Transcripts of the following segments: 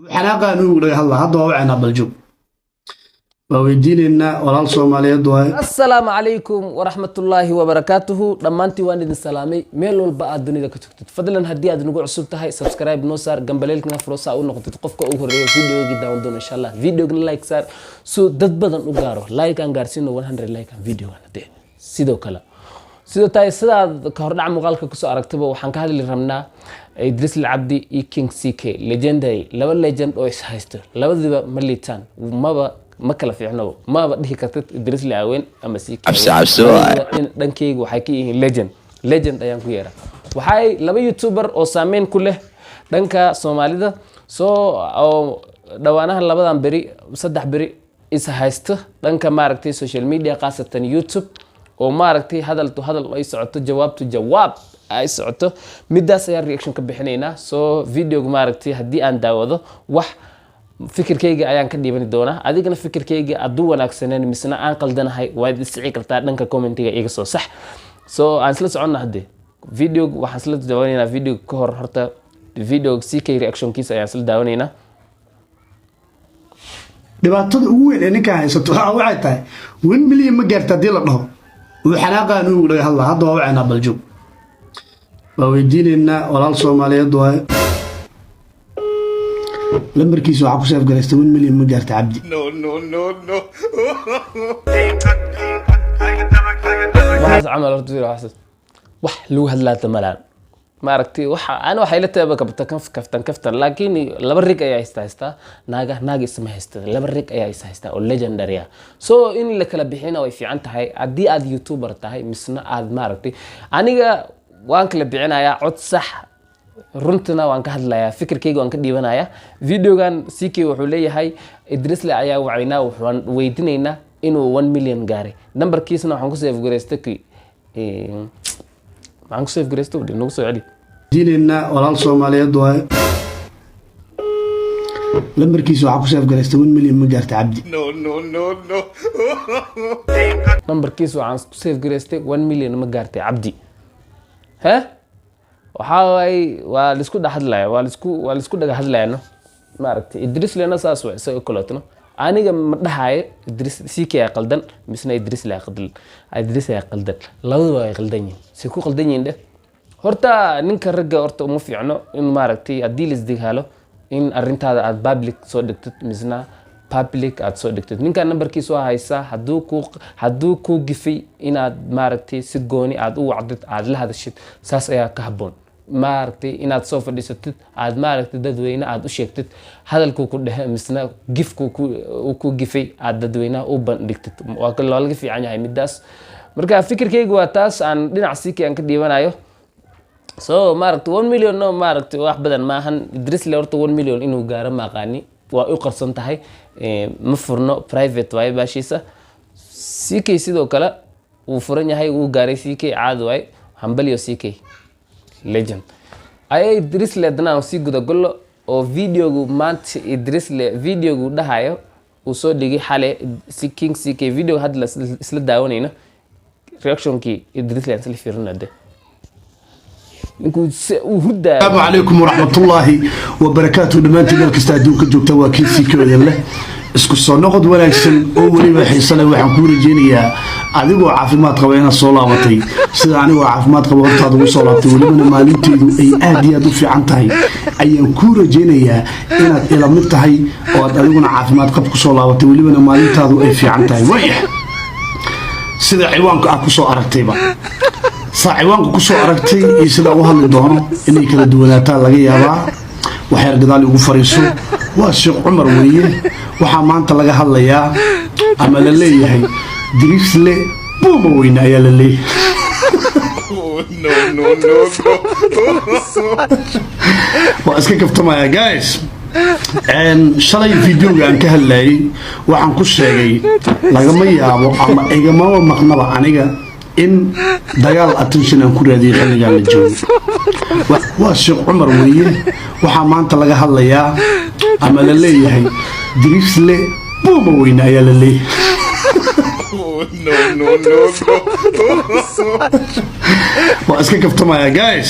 xanaaqan uu dhahay hadda waa wacna baljub waa weydiinayna walaal Soomaaliyeed waa assalaamu calaykum waraxmatullaahi wabarakaatuhu dhammaantii waan idin salaamay meel walba aad dunida ka joogtid fadlan haddii aad nagu cusub tahay subscribe noo saar gambaleelkana furo saa u noqotid qofka ugu horeeya videoga daawan doona insha Allah videogana like saar so dad badan u gaaro like aan gaarsiino 100 like aan videoga hadee sidoo kale sidoo tahay sidaad ka hor dhac muuqaalka ku soo aragtaba waxaan ka hadli rabnaa Idris Abdi iyo King CK legendary laba legend oo is haysto labadiba ma liitaan maba ma kala fiicno maba dhihi kartid Idris Awen ama CK dhankeygu waxay ka yihiin legend ayaan ku yeeraa waxay laba youtuber oo saameyn ku leh dhanka Soomaalida soo dhawaanaha labadan beri saddex beri is haysto dhanka maaragtay social media qaasatan YouTube oo maaragtay hadal ay socoto jawaab ay socoto midaas ayaa reaction ka bixinaynaa soo videoga maaragtay haddii aan daawado wax fikirkayga ayaan ka dhiibani doonaa adigana fikirkayga aduu wanaagsaneen misna aan qaldanahay waad isci kartaa dhanka commentiga iga soo sax soo aan isla soconnaa hadde videoga waxaan isla daawanaynaa videoga ka hor horta videoga CK reaction kiisa ayaan isla daawanaynaa dhibaatada ugu weyn ee ninka haysato waxay tahay 1 milyan ma gaartaa hadii la dhaho uu xanaaqan uu dhahay hadda waa wacna baljub waa weydiinayna walaal Soomaaliyeed waa lambarkiisa waxa ku saf gareystay 1 milyan ma gaartaa Abdi no waxaas camal horta waxaas wax lagu hadlaata malaan maaragtay waxa aan waxay la taaba kaftan laakiin laba rig ayaa haystaa naaga isma haysta laba rig ayaa haysta oo legendary ah soo in la kala bixina way fiican tahay hadii aad youtuber tahay misna aad maaragtay aniga waan kala bixinayaa cod sax runtana waan ka hadlayaa fikirkayga waan ka dhiibanayaa videogan CK wuxuu leeyahay Idris ayaa wacaynaa waxaan weydiinaynaa inuu 1 milyan gaaray numberkiisna waxaan ku save gareystay waxaan ku save gareystay nagu soo celi diinayna walaal Soomaaliyeed waa lambarkiisa waxa ku save gareystay 1 milyan ma gaartaa Abdi no numberkiisa waxaan ku save gareystay 1 milyan ma gaartay Abdi ها waxay waa la isku dhaxadlaya waa la isku dhaga hadlayno ma aragtay Idris lena saas waa isoo kalootno aniga ma dhahay Idris CK ay qaldan misna Idris ay qaldan labadu way qaldan yihiin si ku qaldan yihiin horta ninka ragga horta uma fiicno in ma aragtay hadii la isdigaalo in arintaada aad public soo dhigtid misna public aad soo dhigtid ninka numberkiisa waa haysa haduu ku gifay inaad maaragtay si gooni aad u wacdid aad la hadashid saas ayaa ka haboon maaragtay inaad soo fadhiisatid aad maaragtay dadweyne aad u sheegtid hadalku ku dhahay misna gifku ku gifay aad dadweynaha u bandhigtid waa kale laga fiican yahay midaas marka fikirkaygu waa taas aan dhinac CK aan ka dhiibanayo soo maaragtay 1 milyan no maaragtay wax badan maahan Idris horta 1 milyan inuu gaaro ma qaani waa u qarsan tahay ma furno private way baashiisa CK sidoo kale uu furan yahay uu gaaray CK caad way hambaliyo CK legend ay Idris dadna si guda golo oo videogu maanta Idris videogu dhahayo uu soo dhigay xalay King CK video hadla isla daawanayna reaction ki Idris isla fiirnade السلام عليكم ورحمة الله وبركاته دمانتي ملك استعدوك جوكتا واكيد سيكو يلا اسكو صنقض wanaagsan oo waliba xiisana waxaan ku rajeynayaa adigoo caafimaad qaba inaad soo laabatay sida anigoo caafimaad qaba hortaada ugu soo laabtay waliba maalinteedu ay aad iyo aad u fiican tahay ayaan ku rajeynayaa inaad ila mid tahay oo aad adiguna caafimaad qab ku soo laabatay waliba maalintaadu ay fiican tahay way sida ciwaanka aad ku soo aragtayba saaciwaanka ku soo aragtay iyo sida uu hadli doono inay kala duwanaataan laga yaabaa waxay gadaal ugu fariiso waa Sheekh Umar weeye waxa maanta laga hadlayaa ama la leeyahay Idris buuma weyn ayaa la leeyahay no waa iska kaftamaya guys shalay videoga aan ka hadlayay waxaan ku sheegay lagama yaabo ama igama maqnaba aniga in dagaal attention aan ku raadiyay xilligan la joogo waa Sheekh Umar weeye waxa maanta laga hadlayaa ama la leeyahay Idris buuma weyn ayaa la leeyahay no waa iska kaftamaya guys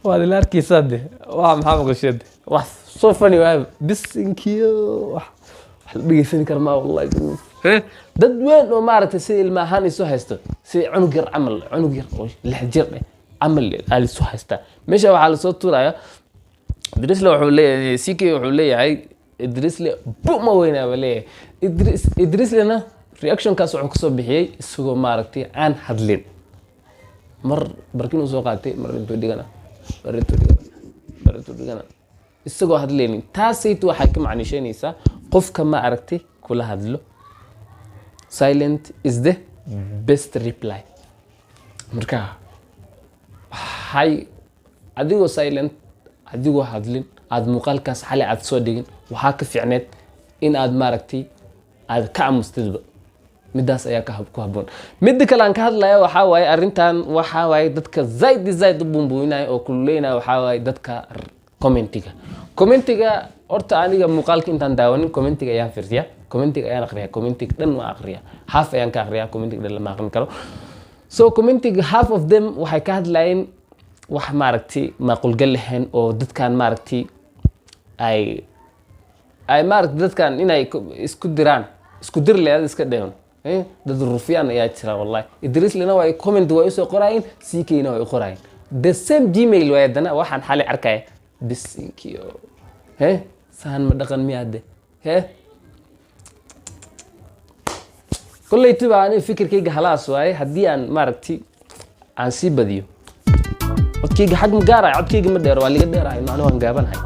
waad ila arkaysaa de waa maxaa maqashade wax soo fani waa bisinkiyo wax la dhegeysan kar ma wallahi dad weyn oo maaragtay si ilma ahaan isu haysto si cunug yar oo lix jir camal ay isu haysta meesha waxa la soo tuuraya Idrisle wuxuu leeyahay CK wuxuu leeyahay Idrisle buma weyna wale Idrislena reaction kaas wuxuu kasoo bixiyay isagoo maaragtay aan hadlin mar barkin uu soo qaatay mar intuu dhigana isagoo hadlaynin taasaytu waxay ka macnisheynaysaa qofka ma aragtay kula hadlo silent is the best reply marka hay adigoo silent adigoo hadlin aad muuqaalkaas xalay aad soo dhigin waxaa ka fiicneed in aad maaragtay aad ka amustidba midaas ayaa ku haboon mid kale aan ka hadlaya waxa waaye arintan waxa waaye dadka zaid u bumbuinaya oo kulleynaya waxa waaye dadka commentiga horta aniga muuqaalka intaan daawanin commentiga ayaan fiirsiya commentiga ayaan akhriya commentiga dhan waa akhriya half ayaan ka akhriya commentiga dhan lama akhrin karo so commentiga half of them waxay ka hadlayeen wax maaragtay maqulgal lahayn oo dadkan maaragtay ay maaragtay dadkan inay isku dir leeyahay iska dheeyon dad rufiyaan ayaa jira wallahi Idrislena way comment way soo qorayeen CK-na way qorayeen the same Gmail way dana waxaan xalay arkay bisinkiyo saan ma dhaqan miyaade kulay tibaan fikirkayga halaas waay hadii aan maaragtay aan si badiyo codkayga xag ma gaaray codkayga ma dheer waa liga dheerahay macnaheedu waan gaabanahay